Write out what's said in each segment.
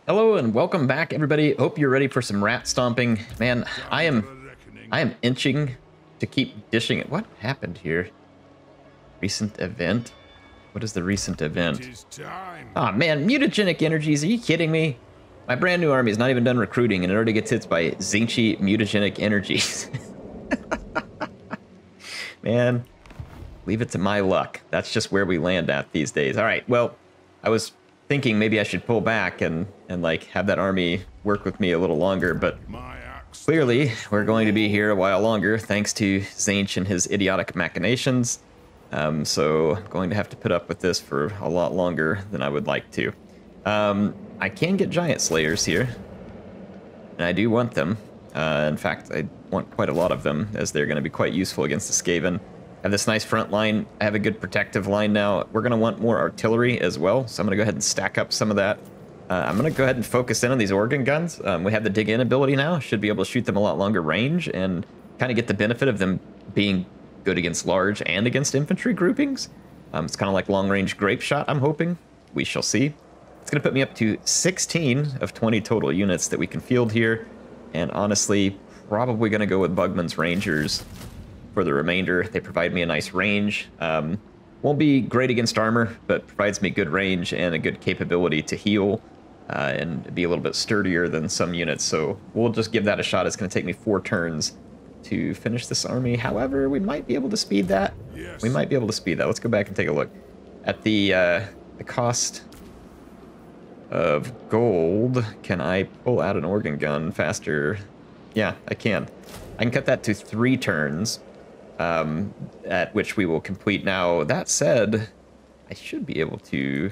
Hello and welcome back, everybody. Hope you're ready for some rat stomping. Man, I am inching to keep dishing it. What happened here? Recent event? What is the recent event? Oh man, mutagenic energies. Are you kidding me? My brand new army is not even done recruiting and it already gets hit by Zinchi mutagenic energies. Man, leave it to my luck. That's just where we land at these days. All right, well, I was thinking maybe I should pull back and like have that army work with me a little longer, but clearly we're going to be here a while longer thanks to Zinch and his idiotic machinations. So I'm going to have to put up with this for a lot longer than I would like to. I can get giant slayers here, and I do want them. In fact, I want quite a lot of them, as they're going to be quite useful against the Skaven. I have this nice front line. I have a good protective line now. We're going to want more artillery as well, so I'm going to go ahead and stack up some of that. I'm going to go ahead and focus in on these organ guns. We have the dig in ability now. Should be able to shoot them a lot longer range and kind of get the benefit of them being good against large and against infantry groupings. It's kind of like long range grape shot, I'm hoping. We shall see. It's going to put me up to 16 of 20 total units that we can field here. And honestly, probably going to go with Bugman's Rangers for the remainder. They provide me a nice range. Won't be great against armor, but provides me good range and a good capability to heal and be a little bit sturdier than some units. So we'll just give that a shot. It's going to take me 4 turns to finish this army. However, we might be able to speed that. Yes. We might be able to speed that. Let's go back and take a look at the cost of gold. Can I pull out an organ gun faster? Yeah, I can. I can cut that to 3 turns. At which we will complete. Now, that said, I should be able to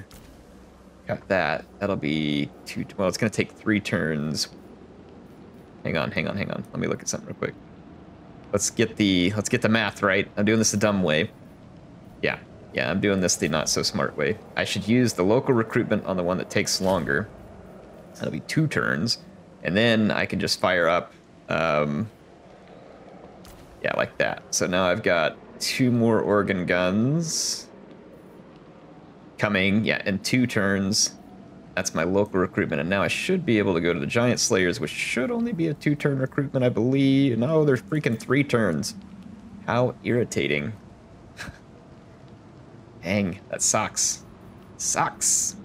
cut that. That'll be 2, well, it's going to take 3 turns. Hang on. Let me look at something real quick. Let's get the math right. I'm doing this the dumb way. Yeah, I'm doing this the not so smart way. I should use the local recruitment on the one that takes longer. That'll be 2 turns. And then I can just fire up, yeah, like that. So now I've got 2 more organ guns coming, yeah, in 2 turns. That's my local recruitment, and now I should be able to go to the Giant Slayers, which should only be a 2-turn recruitment, I believe. No, they're freaking 3 turns. How irritating. Dang, that sucks. Sucks.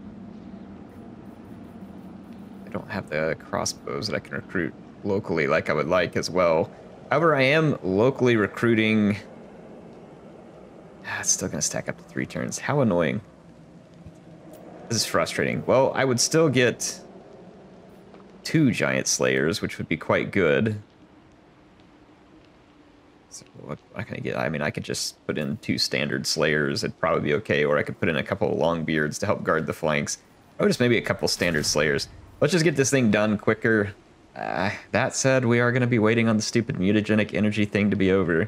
I don't have the crossbows that I can recruit locally like I would like as well. However, I am locally recruiting. It's still going to stack up to 3 turns. How annoying. This is frustrating. Well, I would still get 2 Giant Slayers, which would be quite good. So what can I get? I mean, I could just put in 2 standard Slayers. It'd probably be okay. Or I could put in a couple of Longbeards to help guard the flanks. Or just maybe a couple standard Slayers. Let's just get this thing done quicker. That said, we are going to be waiting on the stupid mutagenic energy thing to be over.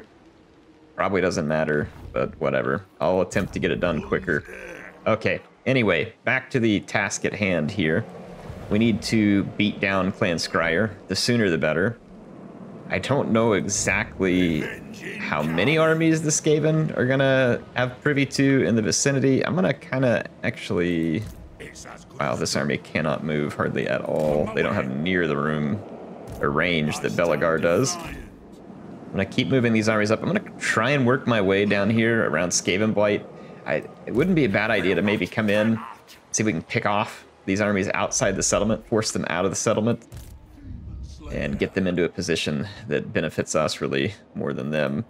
Probably doesn't matter, but whatever. I'll attempt to get it done quicker. Okay, anyway, back to the task at hand here. We need to beat down Clan Scryer. The sooner the better. I don't know exactly how many armies the Skaven are going to have privy to in the vicinity. I'm going to kind of actually... Wow, this army cannot move hardly at all. They don't have near the room or range that Belagar does. I'm going to keep moving these armies up. I'm going to try and work my way down here around Skavenblight. It wouldn't be a bad idea to maybe come in, see if we can pick off these armies outside the settlement, force them out of the settlement, and get them into a position that benefits us really more than them.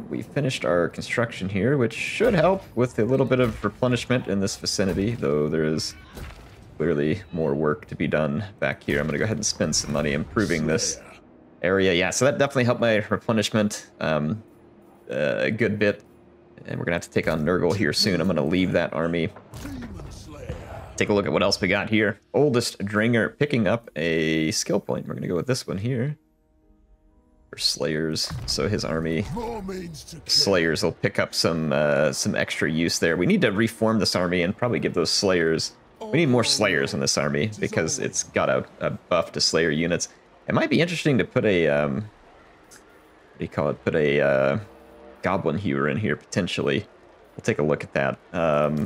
We finished our construction here, which should help with a little bit of replenishment in this vicinity, though there is clearly more work to be done back here. I'm going to go ahead and spend some money improving this area. Yeah, so that definitely helped my replenishment a good bit. And we're going to have to take on Nurgle here soon. I'm going to leave that army. Take a look at what else we got here. Oldest Dringer picking up a skill point. We're going to go with this one here. For Slayers, so his army Slayers will pick up some extra use there. We need to reform this army and probably give those Slayers. We need more Slayers in this army because it's got a buff to Slayer units. It might be interesting to put a what do you call it? Put a Goblin Hewer in here potentially. We'll take a look at that.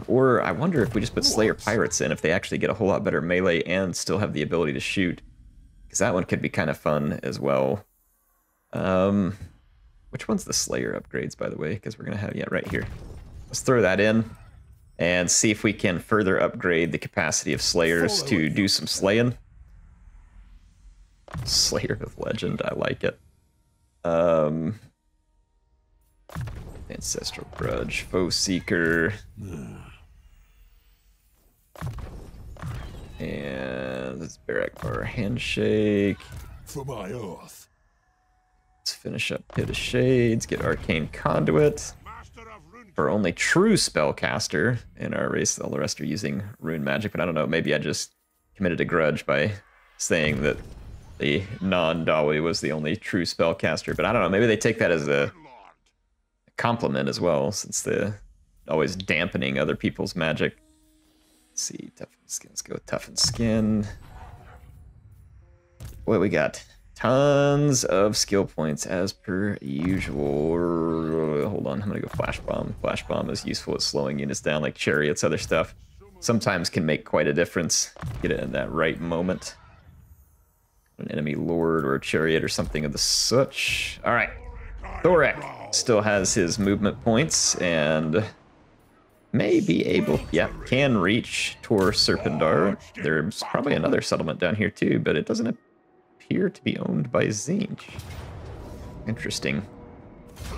Or I wonder if we just put Slayer Pirates in, if they actually get a whole lot better melee and still have the ability to shoot. Because that one could be kind of fun as well. Which one's the Slayer upgrades, by the way? Because we're going to have, yeah, right here. Let's throw that in and see if we can further upgrade the capacity of Slayers to do some slaying. Slayer of Legend, I like it. Ancestral Grudge, Foe Seeker. And let's Barak Bar Handshake. For my oath. Let's finish up Pit of Shades, get Arcane Conduit. For only true spellcaster in our race, all the rest are using rune magic, but I don't know, maybe I just committed a grudge by saying that the non-Dawi was the only true spellcaster, but I don't know, maybe they take that as a compliment as well, since they're always dampening other people's magic. Let's see, Toughened Skin, let's go with Toughened Skin. What we got? Tons of skill points as per usual. Hold on, I'm gonna go Flash Bomb. Flash Bomb is useful at slowing units down like chariots, other stuff. Sometimes can make quite a difference. Get it in that right moment. An enemy lord or a chariot or something of the such. All right, Thorek still has his movement points and may be able, yeah, can reach Tor Serpendar. There's probably another settlement down here too, but it doesn't appear to be owned by Zinch. Interesting.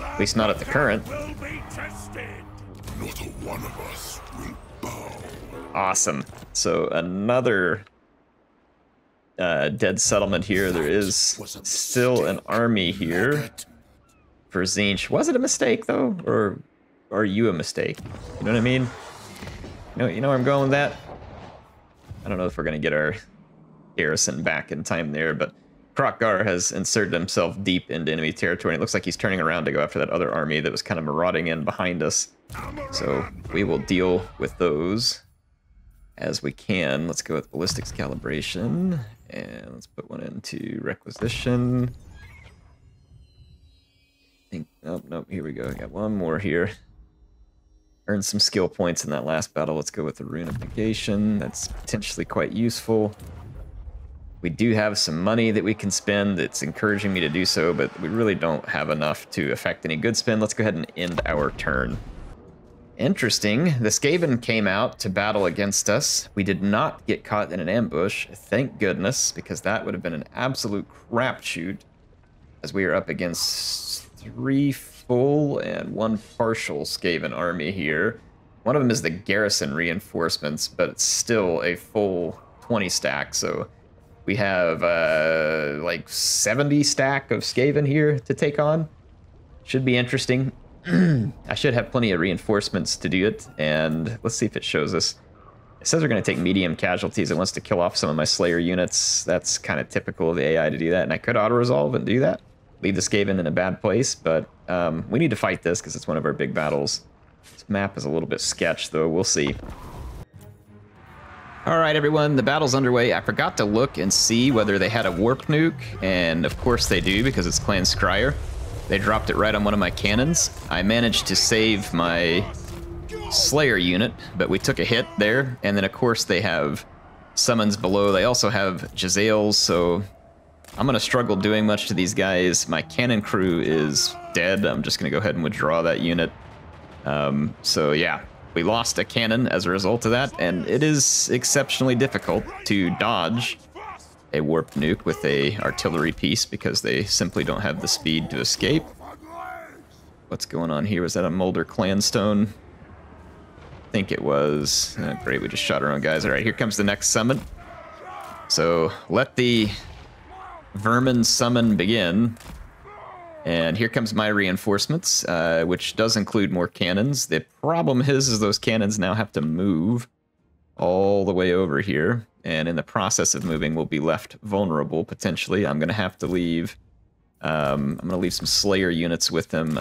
At least not at the current. Not a one of us will bow. Awesome. So another dead settlement here. There is still an army here for Zinch. Was it a mistake though, or are you a mistake? You know what I mean? You know where I'm going with that? I don't know if we're gonna get our garrison back in time there, but Krokgar has inserted himself deep into enemy territory, and it looks like he's turning around to go after that other army that was kind of marauding in behind us. So we will deal with those as we can. Let's go with ballistics calibration, and let's put one into requisition. Nope, here we go. I got one more here. Earned some skill points in that last battle. Let's go with the Rune of Negation. That's potentially quite useful. We do have some money that we can spend. It's encouraging me to do so, but we really don't have enough to affect any good spend. Let's go ahead and end our turn. Interesting. The Skaven came out to battle against us. We did not get caught in an ambush. Thank goodness, because that would have been an absolute crapshoot, as we are up against 3 full and 1 partial Skaven army here. One of them is the garrison reinforcements, but it's still a full 20 stack, so we have like 70 stack of Skaven here to take on. Should be interesting. I should have plenty of reinforcements to do it, and let's see if it shows us. It says we're going to take medium casualties. It wants to kill off some of my Slayer units. That's kind of typical of the AI to do that, and I could auto-resolve and do that. Leave the Skaven in a bad place, but we need to fight this because it's one of our big battles. This map is a little bit sketched, though. We'll see. All right, everyone, the battle's underway. I forgot to look and see whether they had a warp nuke, and of course they do because it's Clan Scryer. They dropped it right on one of my cannons. I managed to save my Slayer unit, but we took a hit there, and then of course they have summons below. They also have Jezzails, so I'm gonna struggle doing much to these guys. My cannon crew is dead. I'm just gonna go ahead and withdraw that unit. So yeah. We lost a cannon as a result of that, and it is exceptionally difficult to dodge a warp nuke with a artillery piece because they simply don't have the speed to escape. What's going on here? Was that a Molder Clanstone? I think it was. Great, we just shot our own guys. All right, here comes the next summon. So let the vermin summon begin. And here comes my reinforcements, which does include more cannons. The problem is those cannons now have to move all the way over here. And in the process of moving, we'll be left vulnerable, potentially. I'm going to have to leave... I'm going to leave some Slayer units with them.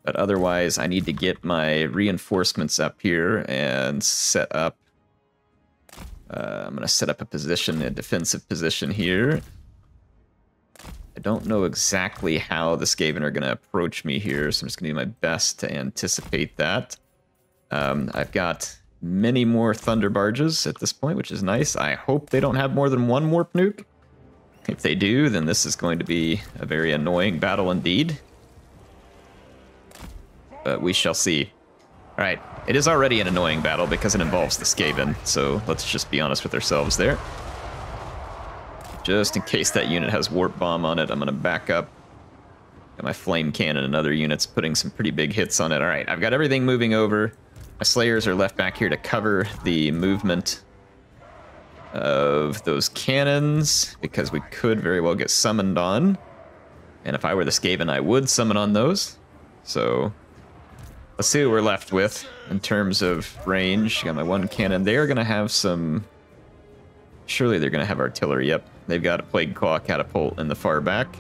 But otherwise, I need to get my reinforcements up here and set up... I'm going to set up a position, a defensive position here. I don't know exactly how the Skaven are going to approach me here, so I'm just going to do my best to anticipate that. I've got many more Thunder Barges at this point, which is nice. I hope they don't have more than one Warp Nuke. If they do, then this is going to be a very annoying battle indeed. But we shall see. All right, it is already an annoying battle because it involves the Skaven, so let's just be honest with ourselves there. Just in case that unit has Warp Bomb on it, I'm going to back up. Got my Flame Cannon and other units putting some pretty big hits on it. All right, I've got everything moving over. My Slayers are left back here to cover the movement of those cannons, because we could very well get summoned on. And if I were the Skaven, I would summon on those. So let's see what we're left with in terms of range. Got my one cannon. They're going to have some... Surely they're going to have artillery. Yep. They've got a Plague Claw catapult in the far back.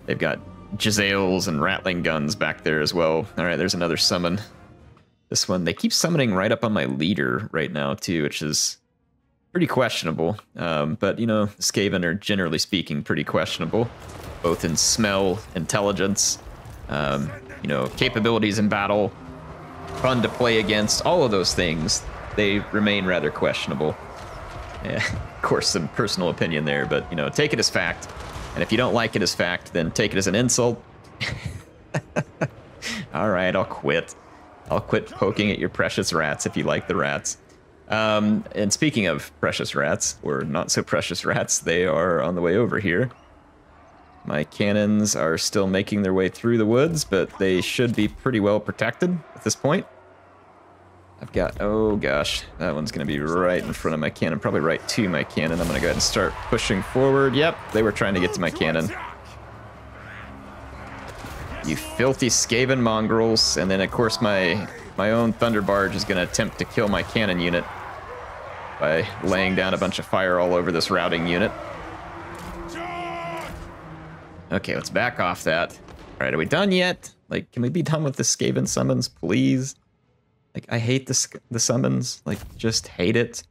They've got Jezzails and Rattling guns back there as well. All right, there's another summon. This one, they keep summoning right up on my leader right now, too, which is pretty questionable. But, you know, Skaven are, generally speaking, pretty questionable, both in smell, intelligence, you know, capabilities in battle, fun to play against, all of those things, they remain rather questionable. Yeah, of course, some personal opinion there, but, you know, take it as fact. And if you don't like it as fact, then take it as an insult. All right, I'll quit. I'll quit poking at your precious rats if you like the rats. And speaking of precious rats, or not so precious rats, they are on the way over here. My cannons are still making their way through the woods, but they should be pretty well protected at this point. I've got, oh gosh, that one's going to be right in front of my cannon, probably right to my cannon. I'm going to go ahead and start pushing forward. Yep, they were trying to get to my cannon. You filthy Skaven mongrels. And then, of course, my own Thunder Barge is going to attempt to kill my cannon unit by laying down a bunch of fire all over this routing unit. Okay, let's back off that. All right, are we done yet? Like, can we be done with the Skaven summons, please? Like, I hate the summons. Like, just hate it.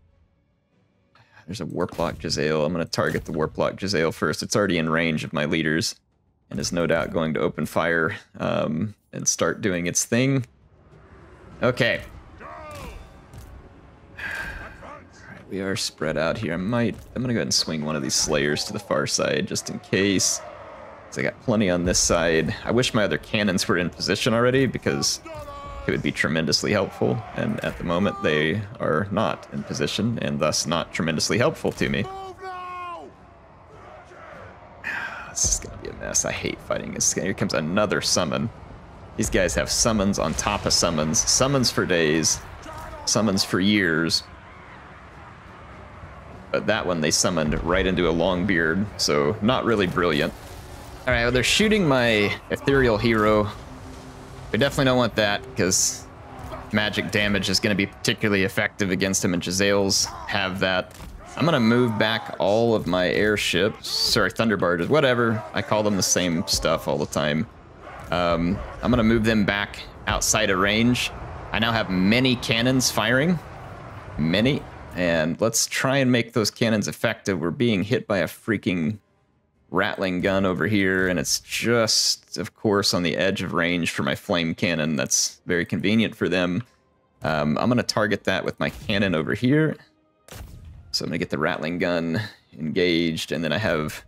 There's a Warplock Jezzail. I'm going to target the Warplock Jezzail first. It's already in range of my leaders and is no doubt going to open fire and start doing its thing. Okay. Alright, we are spread out here. I'm going to go ahead and swing one of these Slayers to the far side just in case. Because I got plenty on this side. I wish my other cannons were in position already because it would be tremendously helpful. And at the moment, they are not in position and thus not tremendously helpful to me. This is going to be a mess. I hate fighting this. Here comes another summon. These guys have summons on top of summons. Summons for days. Summons for years. But that one they summoned right into a Longbeard, so not really brilliant. Alright, well, they're shooting my ethereal hero. We definitely don't want that, because magic damage is going to be particularly effective against him, and Jezzails have that. I'm going to move back all of my airships, sorry, Thunder Barges, whatever. I call them the same stuff all the time. I'm going to move them back outside of range. I now have many cannons firing. Many. And let's try and make those cannons effective. We're being hit by a freaking Rattling gun over here, and it's just, of course, on the edge of range for my flame cannon. That's very convenient for them. I'm going to target that with my cannon over here. So I'm going to get the Rattling gun engaged, and then I have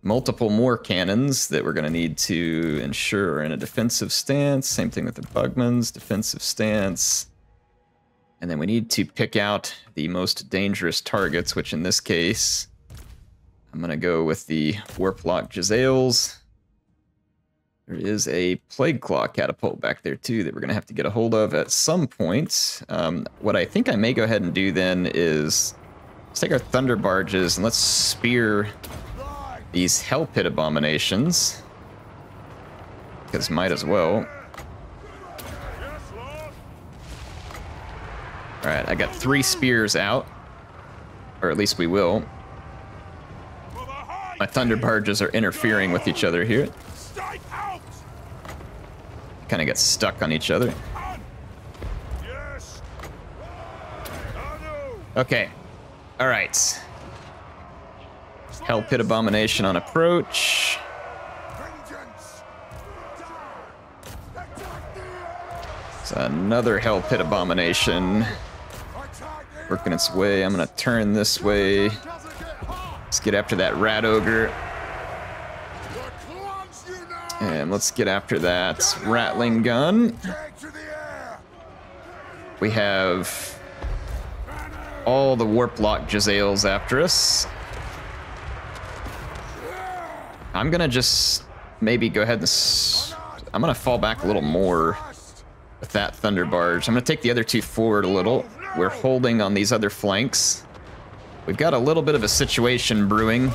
multiple more cannons that we're going to need to ensure are in a defensive stance. Same thing with the Bugmans, defensive stance. And then we need to pick out the most dangerous targets, which in this case, I'm going to go with the Warplock Jezzails. There is a Plague Claw catapult back there, too, that we're going to have to get a hold of at some point. What I think I may go ahead and do then is let's take our Thunder Barges and let's spear these Hell Pit Abominations. Because might as well. Alright, I got 3 spears out. Or at least we will. My Thunder Barges are interfering with each other here. Kind of get stuck on each other. Okay. Alright. Hell Pit Abomination on approach. It's another Hell Pit Abomination working its way. I'm gonna turn this way. Let's get after that Rat Ogre. And let's get after that Rattling Gun. We have all the Warplock Jezzails after us. I'm gonna just maybe go ahead and... I'm gonna fall back a little more with that Thunder Barge. I'm gonna take the other two forward a little. We're holding on these other flanks. We've got a little bit of a situation brewing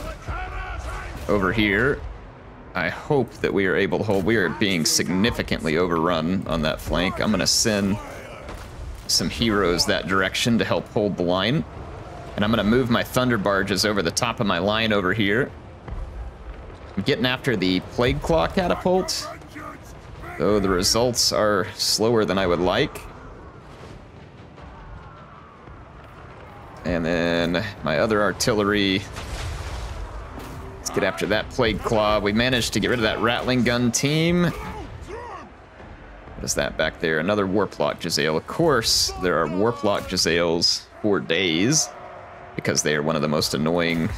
over here. I hope that we are able to hold. We are being significantly overrun on that flank. I'm gonna send some heroes that direction to help hold the line. And I'm gonna move my Thunder Barges over the top of my line over here. I'm getting after the Plague Claw Catapult, though the results are slower than I would like. And then my other artillery. Let's get after that Plague Claw. We managed to get rid of that Rattling Gun team. What is that back there? Another Warplock Jezzail. Of course, there are Warplock Jezzails for days, because they are one of the most annoying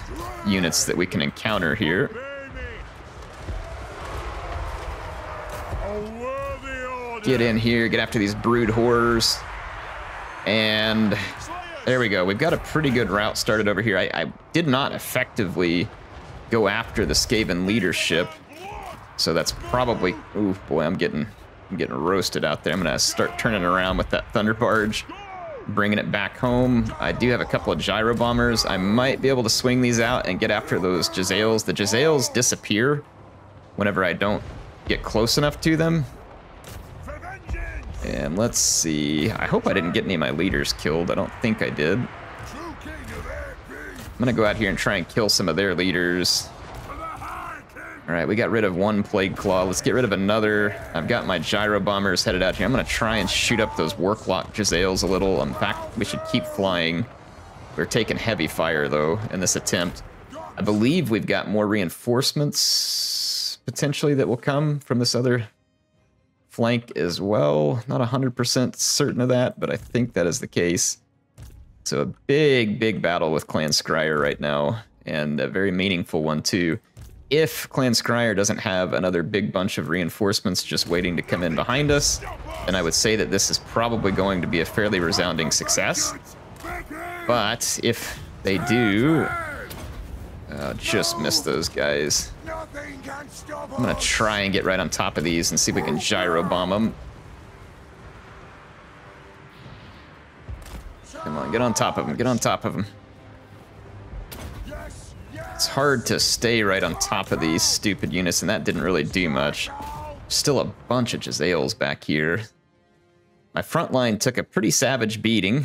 units that we can encounter here. Get in here, get after these Brood Horrors. And there we go. We've got a pretty good route started over here. I did not effectively go after the Skaven leadership, so that's probably... Ooh, boy, I'm getting roasted out there. I'm gonna start turning around with that Thunder Barge, bringing it back home. I do have a couple of Gyro Bombers. I might be able to swing these out and get after those Jezzails. The Jezzails disappear whenever I don't get close enough to them. And let's see. I hope I didn't get any of my leaders killed. I don't think I did. I'm gonna go out here and try and kill some of their leaders. All right, we got rid of one Plague Claw. Let's get rid of another. I've got my Gyro Bombers headed out here. I'm gonna try and shoot up those Warplock Jezzails a little. In fact, we should keep flying. We're taking heavy fire, though, in this attempt. I believe we've got more reinforcements, potentially, that will come from this other flank as well. Not 100% certain of that, but I think that is the case. So a big battle with Clan Scryer right now, and a very meaningful one, too. If Clan Scryer doesn't have another big bunch of reinforcements just waiting to come in behind us, then I would say that this is probably going to be a fairly resounding success. But if they do... just miss those guys. I'm gonna try and get right on top of these and see if we can Gyro Bomb them. Come on, get on top of them, get on top of them. It's hard to stay right on top of these stupid units, and that didn't really do much. Still a bunch of Jezzails back here. My front line took a pretty savage beating.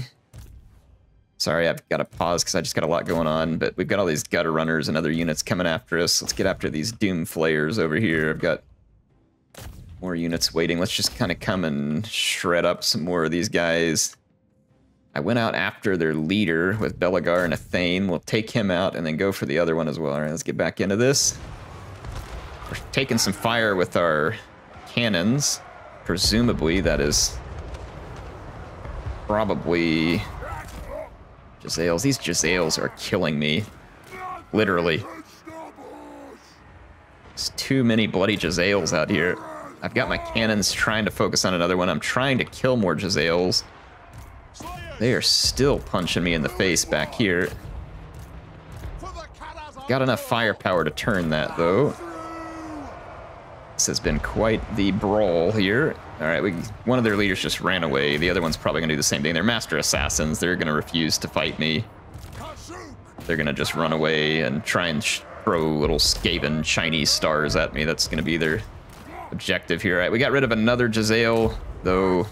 Sorry, I've got to pause because I just got a lot going on, but we've got all these Gutter Runners and other units coming after us. Let's get after these Doom Flayers over here. I've got more units waiting. Let's just kind of come and shred up some more of these guys. I went out after their leader with Belagar and a Thane. We'll take him out and then go for the other one as well. All right, let's get back into this. We're taking some fire with our cannons. Presumably, that is probably Jezzails. These Jezzails are killing me. Literally. There's too many bloody Jezzails out here. I've got my cannons trying to focus on another one. I'm trying to kill more Jezzails. They are still punching me in the face back here. Got enough firepower to turn that, though. This has been quite the brawl here. All right, one of their leaders just ran away. The other one's probably going to do the same thing. They're master assassins. They're going to refuse to fight me. They're going to just run away and try and throw little Skaven Chinese stars at me. That's going to be their objective here. All right, we got rid of another Jezzail, though.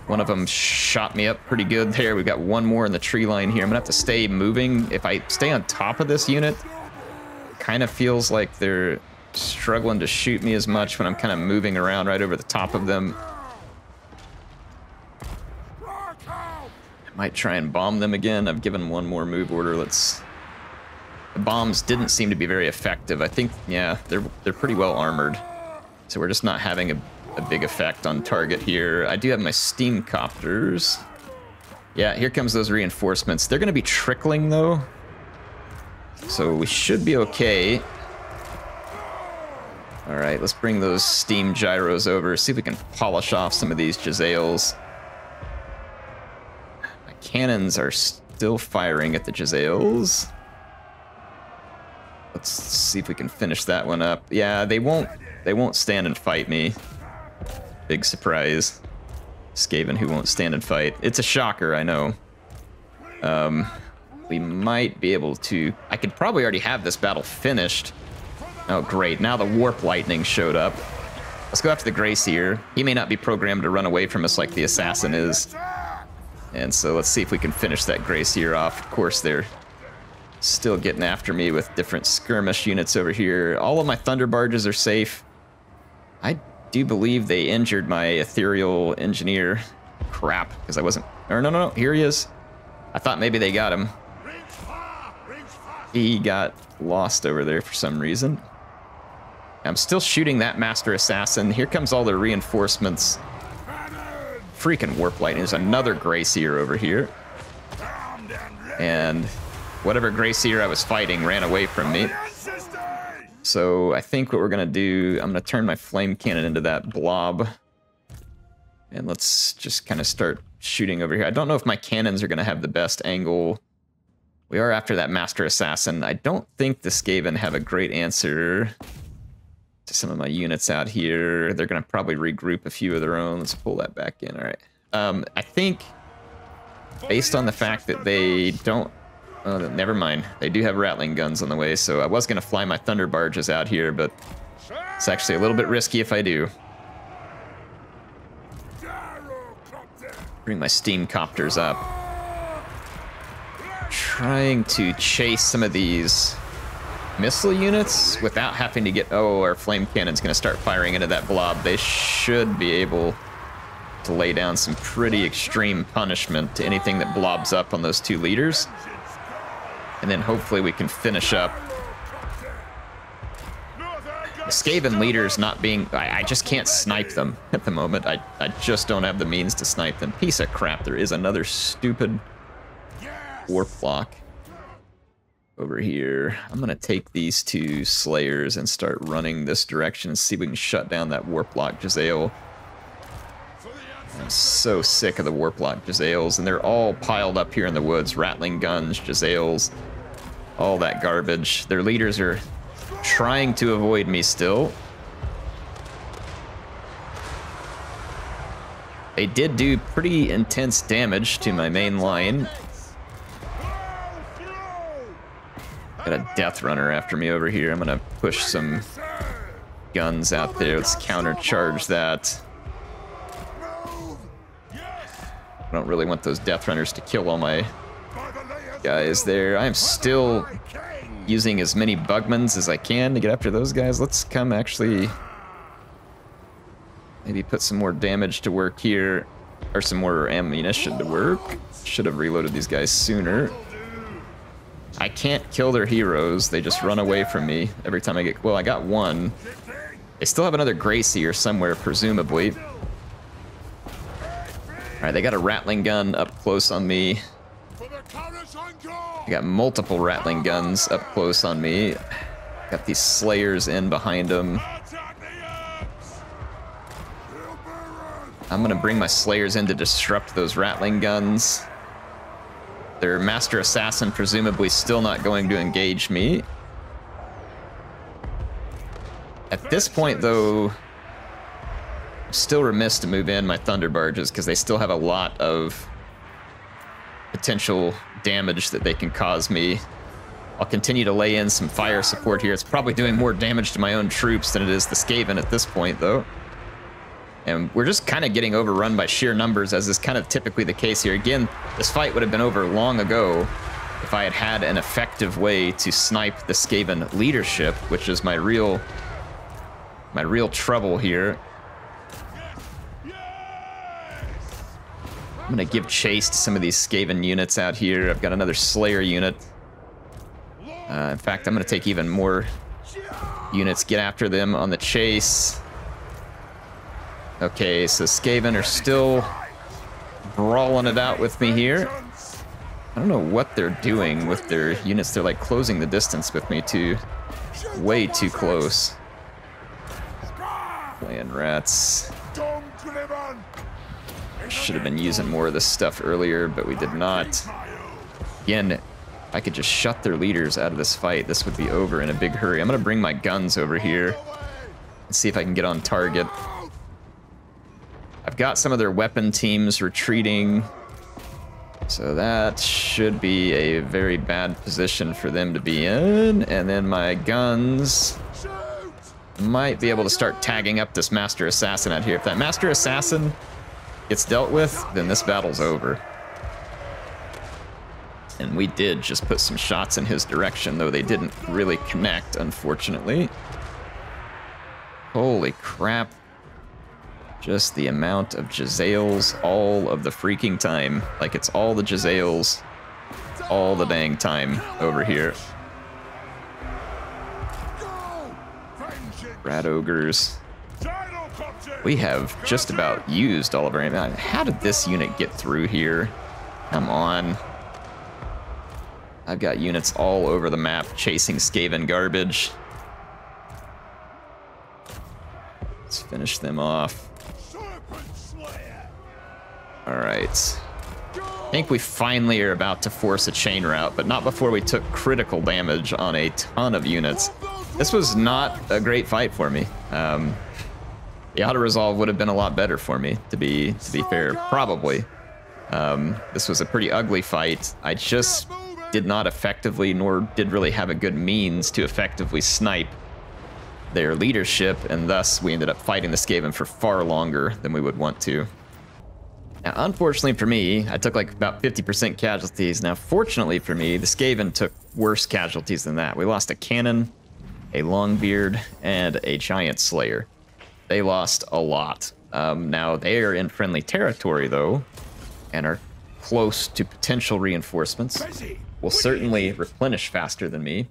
One of them shot me up pretty good there. We've got one more in the tree line here. I'm gonna have to stay moving. If I stay on top of this unit, it kind of feels like they're struggling to shoot me as much when I'm kind of moving around right over the top of them. I might try and bomb them again. I've given one more move order. The bombs didn't seem to be very effective. I think, yeah, they're pretty well armored. So we're just not having a a big effect on target here. I do have my steam copters. Yeah, here comes those reinforcements. They're going to be trickling, though. So we should be okay. All right, let's bring those steam gyros over. See if we can polish off some of these Jezzails. My cannons are still firing at the Jezzails. Let's see if we can finish that one up. Yeah, they won't stand and fight me. Big surprise. Skaven who won't stand and fight. It's a shocker, I know. We might be able to... I could probably already have this battle finished. Oh, great. Now the Warp Lightning showed up. Let's go after the Grey Seer. He may not be programmed to run away from us like the Assassin is. And so let's see if we can finish that Grey Seer off. Of course, they're still getting after me with different skirmish units over here. All of my Thunder Barges are safe. I do believe they injured my Ethereal Engineer. Crap, because I wasn't... Or no, here he is. I thought maybe they got him. He got lost over there for some reason. I'm still shooting that Master Assassin. Here comes all the reinforcements. Freaking Warp Lightning. There's another Grey Seer over here. And whatever Grey Seer I was fighting ran away from me. So I think what we're going to do, I'm going to turn my Flame Cannon into that blob. And let's just kind of start shooting over here. I don't know if my cannons are going to have the best angle. We are after that Master Assassin. I don't think the Skaven have a great answer to some of my units out here. They're going to probably regroup a few of their own. Let's pull that back in. All right. I think based on the fact that they don't... Oh, never mind. They do have rattling guns on the way, so I was going to fly my Thunder Barges out here, but it's actually a little bit risky if I do. Bring my steam copters up. Trying to chase some of these missile units without having to get... Oh, our flame cannon's going to start firing into that blob. They should be able to lay down some pretty extreme punishment to anything that blobs up on those two leaders. And then hopefully we can finish up. The Skaven leaders not being... I just can't snipe them at the moment. I just don't have the means to snipe them. Piece of crap. There is another stupid warp block over here. I'm going to take these two Slayers and start running this direction and see if we can shut down that warp block Jezzail. I'm so sick of the warp block Jezzails, and they're all piled up here in the woods. Rattling guns, Jezzails, all that garbage. Their leaders are trying to avoid me still. They did do pretty intense damage to my main line. Got a Death Runner after me over here. I'm gonna push some guns out there. Let's countercharge that. I don't really want those Death Runners to kill all my guys there. I'm still using as many Bugmans as I can to get after those guys. Let's come actually maybe put some more damage to work here, or some more ammunition to work. Should have reloaded these guys sooner. I can't kill their heroes. They just run away from me every time I get... Well, I got one. They still have another Grey Seer somewhere, presumably. Alright, they got a rattling gun up close on me. I got multiple rattling guns up close on me. Got these Slayers in behind them. I'm gonna bring my Slayers in to disrupt those rattling guns. Their Master Assassin presumably still not going to engage me. At this point, though, I'm still remiss to move in my Thunder Barges because they still have a lot of potential damage that they can cause me. I'll continue to lay in some fire support here. It's probably doing more damage to my own troops than it is the Skaven at this point, though. And we're just kind of getting overrun by sheer numbers, as is kind of typically the case here. Again, this fight would have been over long ago if I had had an effective way to snipe the Skaven leadership, which is my real trouble here. I'm gonna give chase to some of these Skaven units out here. I've got another Slayer unit. In fact, I'm gonna take even more units, get after them on the chase. Okay, so Skaven are still brawling it out with me here. I don't know what they're doing with their units. They're like closing the distance with me way too close. Playing rats. Should have been using more of this stuff earlier, but we did not. Again, if I could just shut their leaders out of this fight, this would be over in a big hurry. I'm gonna bring my guns over here and see if I can get on target. I've got some of their weapon teams retreating, so that should be a very bad position for them to be in. And then my guns might be able to start tagging up this Master Assassin out here. If that Master Assassin gets dealt with, then this battle's over. And we did just put some shots in his direction, though they didn't really connect, unfortunately. Holy crap. Just the amount of Jezzails all of the freaking time. Like, it's all the Jezzails all the dang time over here. Rat ogres. We have just about used all of our ammo. How did this unit get through here? Come on. I've got units all over the map chasing Skaven garbage. Let's finish them off. Alright. I think we finally are about to force a chain route, but not before we took critical damage on a ton of units. This was not a great fight for me. The auto-resolve would have been a lot better for me, to be fair, probably. This was a pretty ugly fight. I just did not effectively, nor did really have a good means to effectively snipe their leadership, and thus we ended up fighting the Skaven for far longer than we would want to. Now, unfortunately for me, I took like about 50% casualties. Now, fortunately for me, the Skaven took worse casualties than that. We lost a cannon, a Longbeard, and a Giant Slayer. They lost a lot. Now, they are in friendly territory, though, and are close to potential reinforcements. Will certainly replenish faster than me,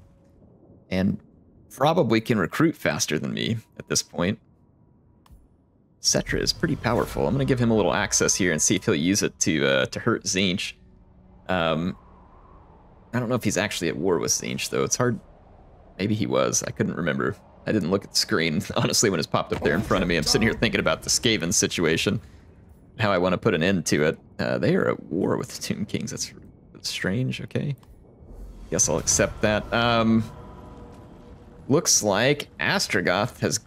and probably can recruit faster than me at this point. Cetra is pretty powerful. I'm going to give him a little access here and see if he'll use it to hurt Tzeentch. I don't know if he's actually at war with Tzeentch, though. It's hard. Maybe he was. I couldn't remember. I didn't look at the screen, honestly, when it's popped up there in front of me. I'm sitting here thinking about the Skaven situation, how I want to put an end to it. They are at war with the Tomb Kings. That's strange. Okay. Guess I'll accept that. Looks like Astrogoth has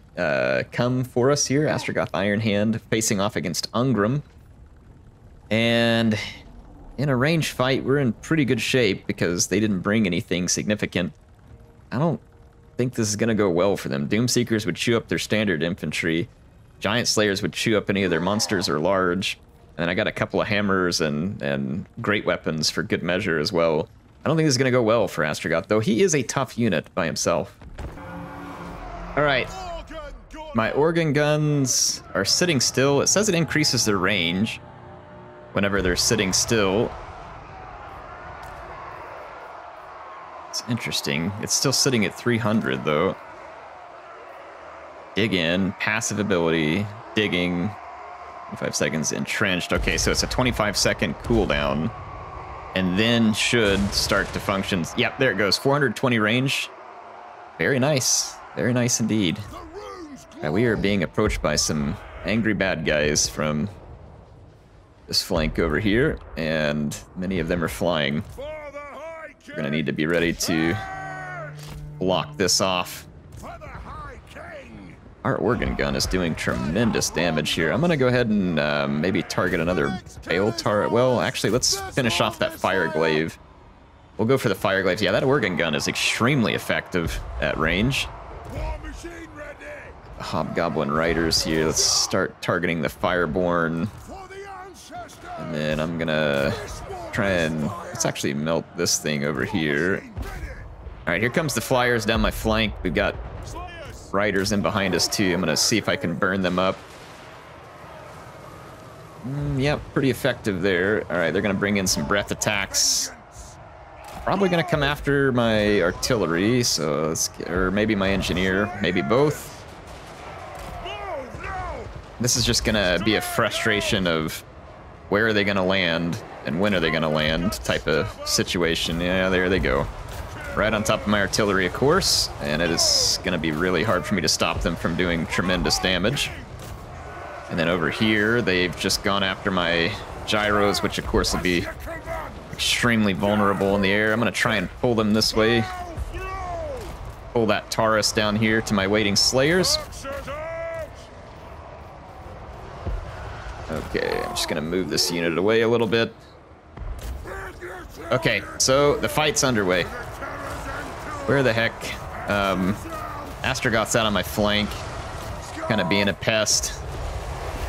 come for us here. Astrogoth Iron Hand facing off against Ungram. And in a range fight, we're in pretty good shape because they didn't bring anything significant. I don't think this is going to go well for them. Doomseekers would chew up their standard infantry. Giant Slayers would chew up any of their monsters or large. And then I got a couple of hammers and great weapons for good measure as well. I don't think this is going to go well for Astrogoth, though he is a tough unit by himself. All right. My organ guns are sitting still. It says it increases their range whenever they're sitting still. It's interesting. It's still sitting at 300, though. Dig in, passive ability, digging, 5 seconds, entrenched. Okay, so it's a 25-second cooldown, and then should start to function. Yep, there it goes. 420 range. Very nice. Very nice indeed. We are being approached by some angry bad guys from this flank over here, and many of them are flying. We're going to need to be ready to block this off. Our organ gun is doing tremendous damage here. I'm going to go ahead and maybe target another Bale turret. Well, actually, let's finish off that Fire Glaive. We'll go for the Fire Glaives. Yeah, that organ gun is extremely effective at range. Hobgoblin Riders here. Let's start targeting the Fireborn. And then I'm going to try and... let's actually melt this thing over here. All right, here comes the Flyers down my flank. We've got Riders in behind us too. I'm gonna see if I can burn them up. Yep, pretty effective there. All right, they're gonna bring in some breath attacks. Probably gonna come after my artillery, so let's get, or maybe my engineer, maybe both. This is just gonna be a frustration of where are they gonna land and when are they gonna land type of situation. Yeah, there they go. Right on top of my artillery, of course, and it is gonna be really hard for me to stop them from doing tremendous damage. And then over here, they've just gone after my gyros, which of course will be extremely vulnerable in the air. I'm gonna try and pull them this way. Pull that Taurus down here to my waiting Slayers. Okay, I'm just gonna move this unit away a little bit. Okay, so the fight's underway. Where the heck? Astrogoth's out on my flank, kind of being a pest.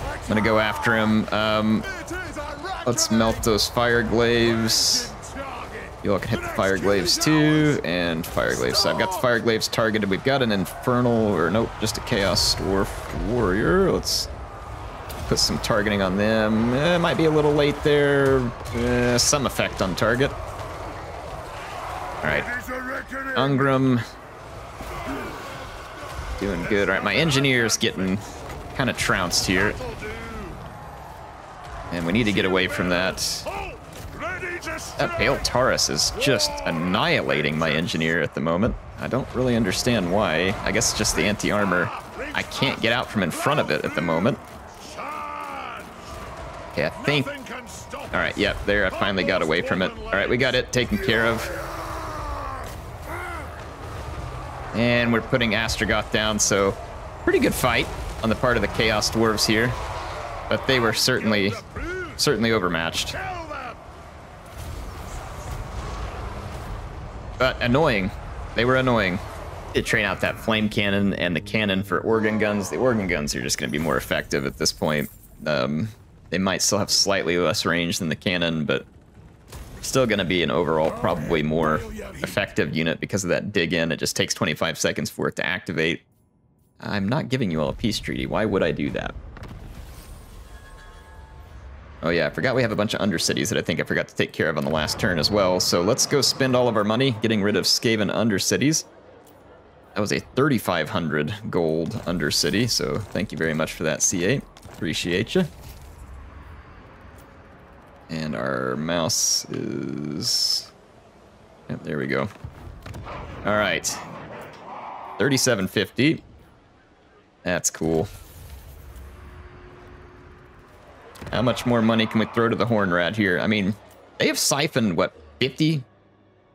I'm gonna go after him. Let's melt those fire glaives. You all can hit the fire glaives too, and fire glaives. So I've got the fire glaives targeted. We've got an infernal, or nope, just a chaos dwarf warrior. Let's put some targeting on them. Might be a little late there. Some effect on target. All right, Ungram doing good. All right, my engineer's getting kind of trounced here, and we need to get away from that. That Pale Taurus is just annihilating my engineer at the moment. I don't really understand why. I guess it's just the anti-armor. I can't get out from in front of it at the moment. Okay, I think... Alright, yep, there, I finally got away from it. Alright, we got it taken care of. And we're putting Astrogoth down, so pretty good fight on the part of the Chaos Dwarves here. But they were certainly overmatched. But annoying. They were annoying. Did train out that flame cannon and the cannon for organ guns. The organ guns are just going to be more effective at this point. They might still have slightly less range than the cannon, but still going to be an overall probably more effective unit because of that dig in. It just takes 25 seconds for it to activate. I'm not giving you all a peace treaty. Why would I do that? Oh yeah, I forgot we have a bunch of undercities that I think I forgot to take care of on the last turn as well. So let's go spend all of our money getting rid of Skaven undercities. That was a 3,500 gold undercity, so thank you very much for that, C8. Appreciate you. And our mouse is... Yep, there we go. All right. 3,750. That's cool. How much more money can we throw to the Hornrad here? I mean, they have siphoned, what, 50?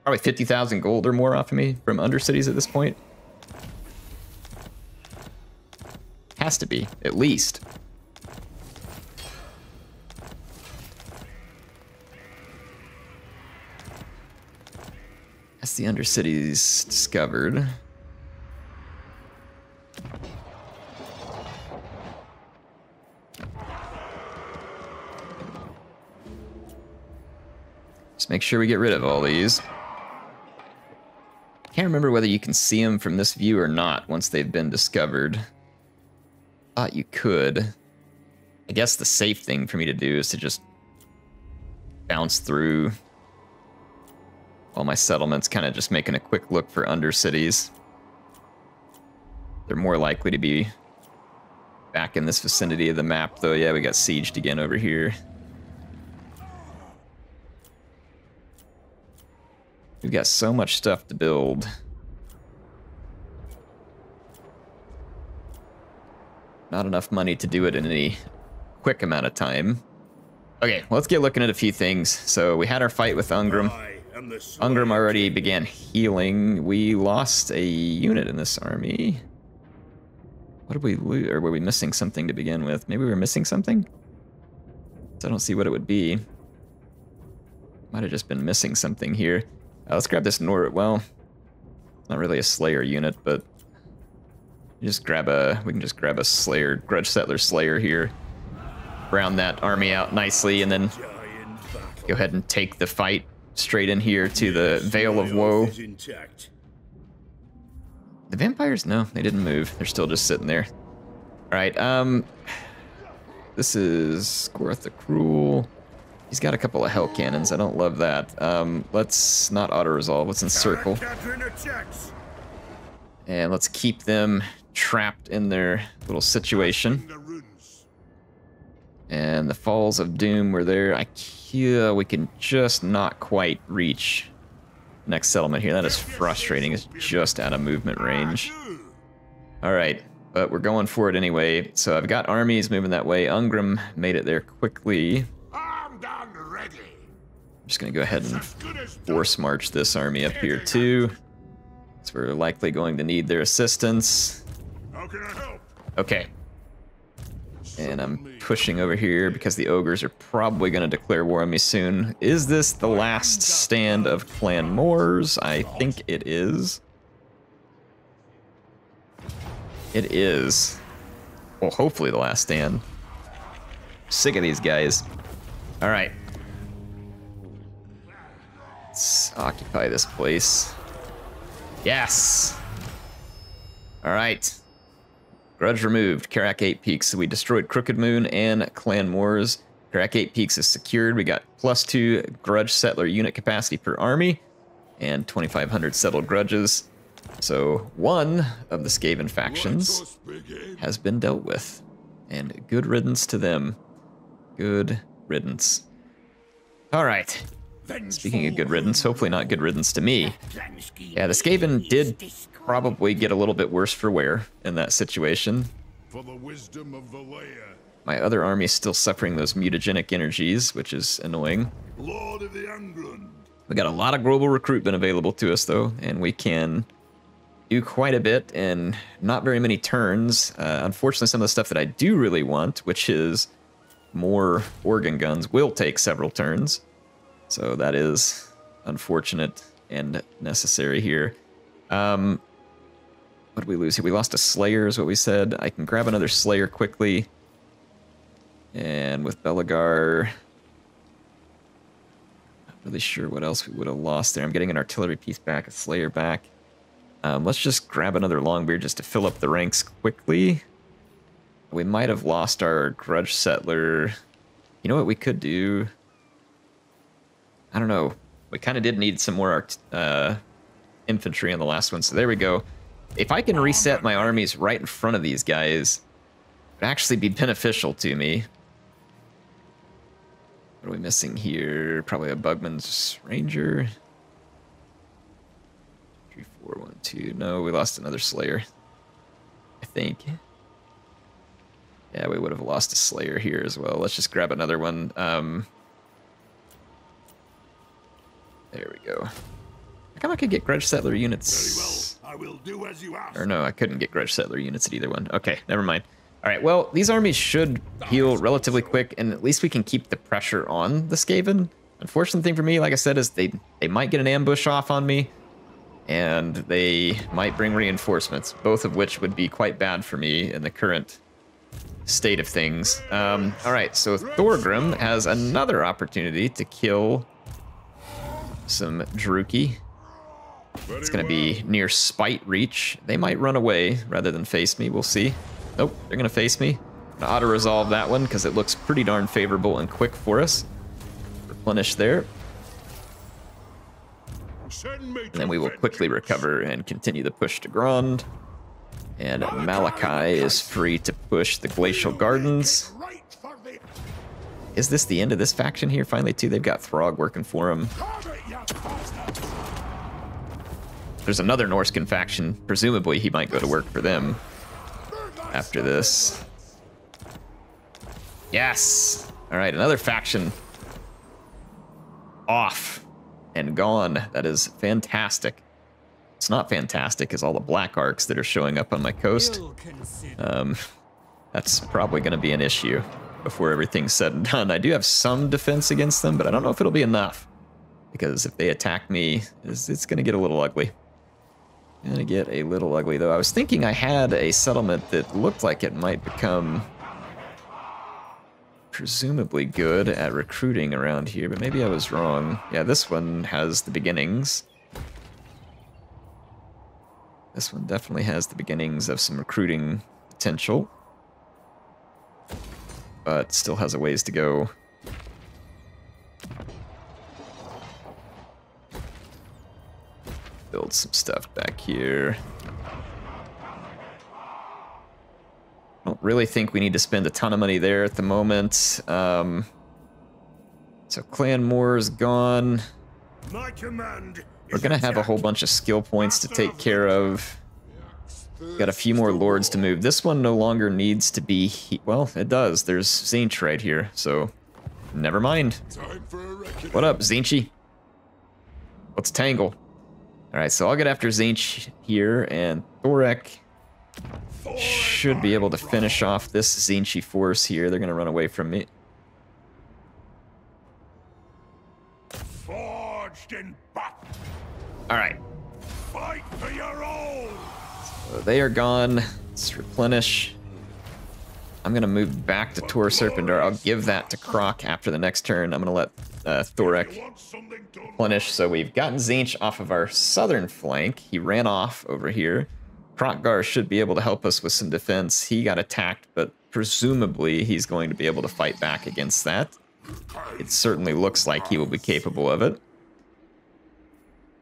Probably 50,000 gold or more off of me from undercities at this point. Has to be, at least. That's the undercities discovered. Just make sure we get rid of all these. Can't remember whether you can see them from this view or not once they've been discovered. Thought you could. I guess the safe thing for me to do is to just bounce through all my settlements, kind of just making a quick look for undercities. They're more likely to be back in this vicinity of the map, though. Yeah, we got sieged again over here. We've got so much stuff to build. Not enough money to do it in any quick amount of time. Okay, well, let's get looking at a few things. So we had our fight with Ungram. Ungram already began healing. We lost a unit in this army. What did we lose? Or were we missing something to begin with? Maybe we were missing something? So I don't see what it would be. Might have just been missing something here. Let's grab this well, it's not really a Slayer unit, but we can just grab a Slayer, Grudge Settler Slayer here. Round that army out nicely, and then go ahead and take the fight straight in here to the Veil of Woe. The vampires? No, they didn't move. They're still just sitting there. All right, this is Gorth the Cruel. He's got a couple of hell cannons. I don't love that. Let's not auto-resolve. Let's encircle. And let's keep them trapped in their little situation. And the Falls of Doom were there. Yeah, we can just not quite reach next settlement here. That is frustrating. It's just out of movement range. All right, but we're going for it anyway. So I've got armies moving that way. Ungrim made it there quickly. I'm done ready. I'm just going to go ahead and force march this army up here too. So we're likely going to need their assistance. How can I help? Okay. And I'm pushing over here because the ogres are probably going to declare war on me soon. Is this the last stand of Clan Moors? I think it is. It is. Well, hopefully the last stand. Sick of these guys. All right. Let's occupy this place. Yes. All right. Grudge removed. Karak 8 Peaks. So we destroyed Crooked Moon and Clan Moors. Karak 8 Peaks is secured. We got +2 Grudge settler unit capacity per army and 2,500 settled grudges. So one of the Skaven factions has been dealt with. And good riddance to them. Good riddance. All right. Speaking of good riddance, hopefully not good riddance to me. Yeah, the Skaven did probably get a little bit worse for wear in that situation. For the wisdom of Valea, My other army is still suffering those mutagenic energies, which is annoying. Lord of the England. We got a lot of global recruitment available to us though, and we can do quite a bit in not very many turns. Unfortunately, some of the stuff that I do really want, which is more organ guns, will take several turns. So that is unfortunate and necessary here. What did we lose here? We lost a Slayer is what we said. I can grab another Slayer quickly. And with Belagar, not really sure what else we would have lost there. I'm getting an artillery piece back, a Slayer back. Let's just grab another Longbeard just to fill up the ranks quickly. We might have lost our Grudge Settler. You know what we could do? I don't know. We kind of did need some more infantry on the last one, so there we go. If I can reset my armies right in front of these guys, it would actually be beneficial to me. What are we missing here? Probably a Bugman's Ranger. 3, 4, 1, 2. No, we lost another Slayer, I think. Yeah, we would have lost a Slayer here as well. Let's just grab another one. There we go. How come I could get Grudge Settler units? Very well. I will do as you ask. Or no, I couldn't get Grudge Settler units at either one. Okay, never mind. All right, well, these armies should heal relatively quick, and at least we can keep the pressure on the Skaven. Unfortunate thing for me, like I said, is they might get an ambush off on me, and they might bring reinforcements, both of which would be quite bad for me in the current state of things. All right, so Thorgrim has another opportunity to kill some Druki. It's going to be near Spite Reach. They might run away rather than face me. We'll see. Nope, they're going to face me. I'm going to auto-resolve that one because it looks pretty darn favorable and quick for us. Replenish there. And then we will quickly recover and continue the push to Grond. And Malakai is free to push the Glacial Gardens. Is this the end of this faction here finally too? They've got Throg working for them. There's another Norscan faction. Presumably he might go to work for them after this. Yes! Alright, another faction off and gone. That is fantastic. It's not fantastic as all the Black Arcs that are showing up on my coast. That's probably going to be an issue before everything's said and done. I do have some defense against them, but I don't know if it'll be enough. Because if they attack me, it's going to get a little ugly. Gonna get a little ugly, though. I was thinking I had a settlement that looked like it might become presumably good at recruiting around here, but maybe I was wrong. Yeah, this one has the beginnings. This one definitely has the beginnings of some recruiting potential, but still has a ways to go. Build some stuff back here. Don't really think we need to spend a ton of money there at the moment. So Clan Moor's gone. My command We're gonna have a whole bunch of skill points to take care of. Got a few more lords to move. This one no longer needs to be... well, it does. There's Zinch right here, so... never mind. What up, Zinchy? Let's tangle. Alright, so I'll get after Zinch here, and Thorek should be able to finish off this Zinchy force here. They're gonna run away from me. Forged in battle. Alright. Fight for your own. So they are gone. Let's replenish. I'm gonna move back to Tor Serpendar. I'll give that to Croc after the next turn. I'm gonna let Thorek replenish. So we've gotten Zinch off of our southern flank. He ran off over here. Krokgar should be able to help us with some defense. He got attacked, but presumably he's going to be able to fight back against that. It certainly looks like he will be capable of it.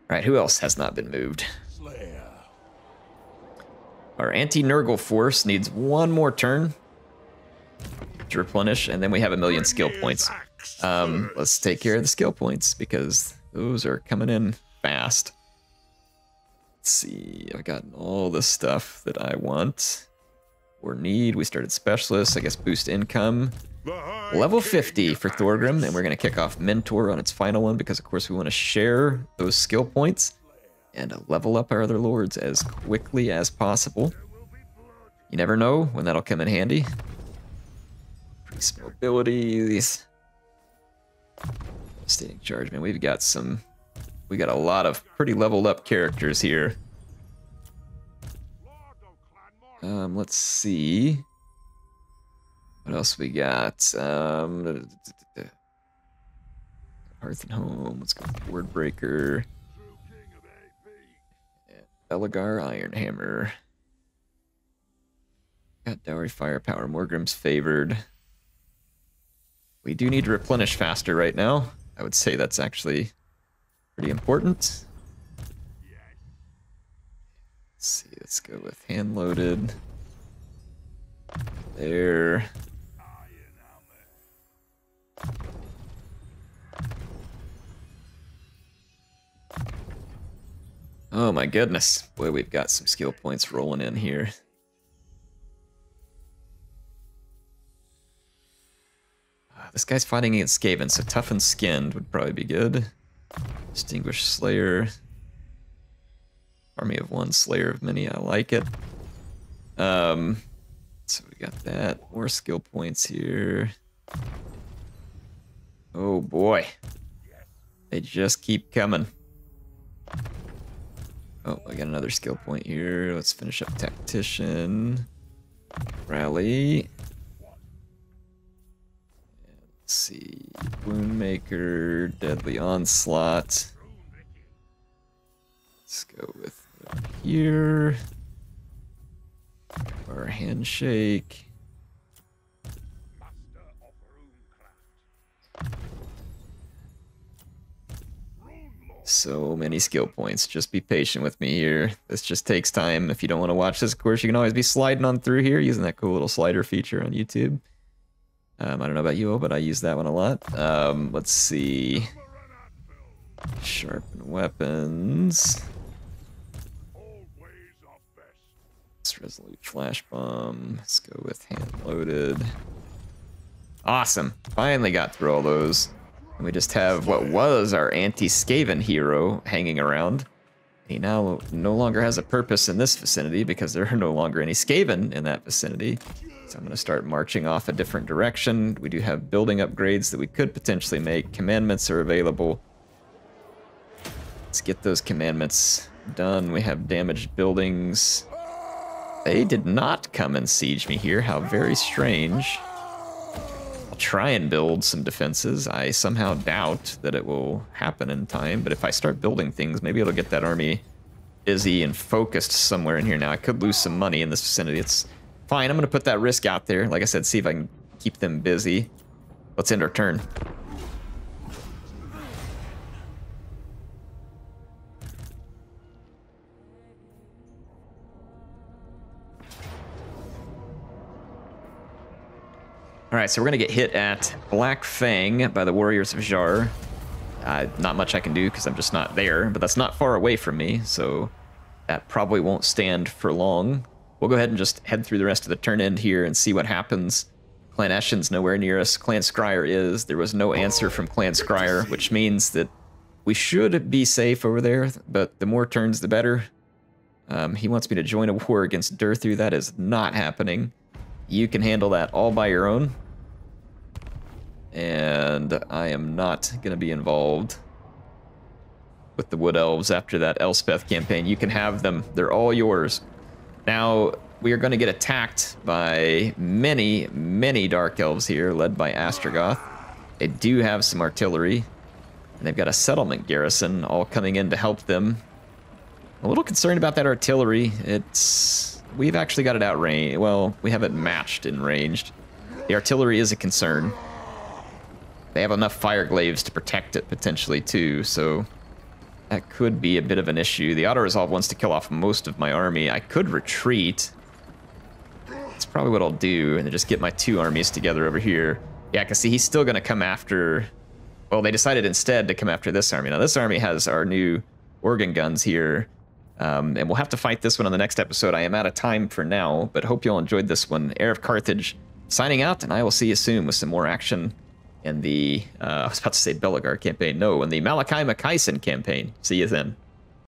Alright, who else has not been moved? Our anti-Nurgle force needs one more turn to replenish, and then we have 1,000,000 skill points. Let's take care of the skill points, because those are coming in fast. Let's see, I've gotten all the stuff that I want or need. We started specialists, I guess boost income. Level 50 for Thorgrim, and we're going to kick off Mentor on its final one, because of course we want to share those skill points and level up our other lords as quickly as possible. You never know when that'll come in handy. Increase mobility, these devastating charge, man. We got a lot of pretty leveled up characters here. Let's see. What else we got? Hearth and Home. Let's go with Wordbreaker. Belagar Ironhammer. Got Dowry Firepower. Morgrim's favored. We do need to replenish faster right now. I would say that's actually pretty important. Let's see, let's go with hand loaded. There. Oh my goodness. Boy, we've got some skill points rolling in here. This guy's fighting against Skaven, so Toughened Skinned would probably be good. Distinguished Slayer. Army of One, Slayer of Many, I like it. So we got that. More skill points here. Oh boy. They just keep coming. Oh, I got another skill point here. Let's finish up Tactician. Rally. Let's see. Woundmaker, Deadly Onslaught. Let's go with here. Our Handshake. So many skill points. Just be patient with me here. This just takes time. If you don't want to watch this, of course, you can always be sliding on through here using that cool little slider feature on YouTube. I don't know about you, but I use that one a lot. Let's see. Sharpen weapons. Let's resolute flash bomb. Let's go with hand loaded. Awesome. Finally got through all those. And we just have what was our anti-Skaven hero hanging around. He now no longer has a purpose in this vicinity because there are no longer any Skaven in that vicinity. So I'm going to start marching off a different direction. We do have building upgrades that we could potentially make. Commandments are available. Let's get those commandments done. We have damaged buildings. They did not come and siege me here. How very strange. I'll try and build some defenses. I somehow doubt that it will happen in time, but if I start building things, maybe it'll get that army busy and focused somewhere in here. Now, I could lose some money in this vicinity. It's fine. I'm going to put that risk out there. Like I said, see if I can keep them busy. Let's end our turn. All right, so we're going to get hit at Black Fang by the Warriors of Zhar. Not much I can do because I'm just not there, but that's not far away from me, so that probably won't stand for long. We'll go ahead and just head through the rest of the turn end here and see what happens. Clan Eshin's nowhere near us. Clan Scryer is. There was no answer from Clan Scryer, which means that we should be safe over there, but the more turns, the better. He wants me to join a war against Durthu. That is not happening. You can handle that all by your own. And I am not going to be involved with the Wood Elves after that Elspeth campaign. You can have them. They're all yours. Now, we are going to get attacked by many, many Dark Elves here, led by Astrogoth. They do have some artillery. And they've got a settlement garrison all coming in to help them. A little concerned about that artillery. We've actually got it outranged. Well, we have it matched in ranged. The artillery is a concern. They have enough fire glaives to protect it potentially too, so that could be a bit of an issue. The auto-resolve wants to kill off most of my army. I could retreat. That's probably what I'll do, and just get my two armies together over here. Yeah, because see, he's still going to come after... Well, they decided instead to come after this army. Now, this army has our new organ guns here, and we'll have to fight this one on the next episode. I am out of time for now, but hope you all enjoyed this one. HeirofCarthage signing out, and I will see you soon with some more action in the, I was about to say Belagar campaign. No, in the Malakai Makaisson campaign. See you then.